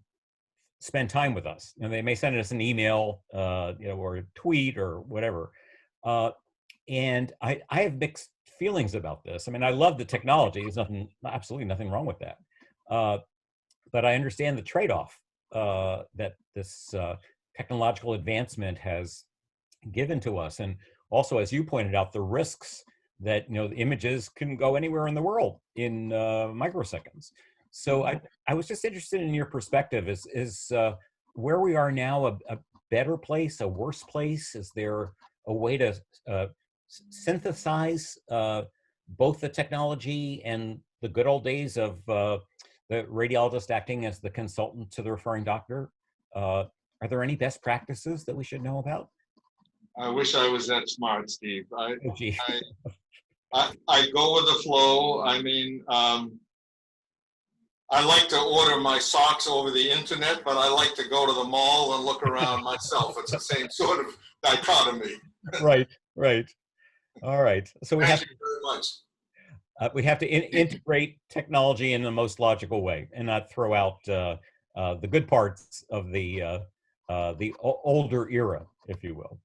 spend time with us. They may send us an email, or a tweet or whatever. And I have mixed feelings about this. I mean, I love the technology. There's absolutely nothing wrong with that. But I understand the trade-off that this technological advancement has given to us. And also, as you pointed out, the risks that, the images can go anywhere in the world in microseconds. So I was just interested in your perspective. Is where we are now a better place, a worse place? Is there a way to synthesize both the technology and the good old days of the radiologist acting as the consultant to the referring doctor? Are there any best practices that we should know about? I wish I was that smart, Steve. I Oh, go with the flow. I mean, I like to order my socks over the internet, but I like to go to the mall and look around myself. It's the same sort of dichotomy. Right. All right. So we Thank you very much. We have to integrate technology in the most logical way and not throw out the good parts of the older era, if you will.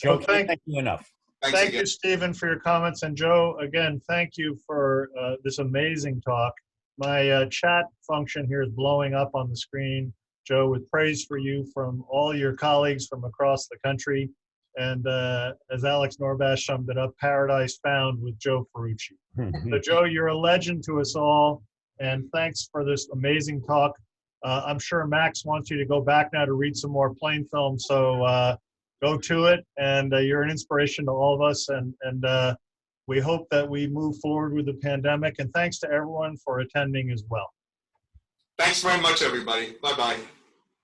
Joe, thank you enough. Thank you, Stephen, for your comments. And Joe, again, thank you for this amazing talk. My chat function here is blowing up on the screen. Joe, with praise for you from all your colleagues from across the country. And as Alex Norbash summed it up, paradise found with Joe Ferrucci. So Joe, you're a legend to us all, and thanks for this amazing talk. I'm sure Max wants you to go back now to read some more plain film, so go to it, and you're an inspiration to all of us, and we hope that we move forward with the pandemic, and thanks to everyone for attending as well. Thanks very much, everybody. Bye-bye.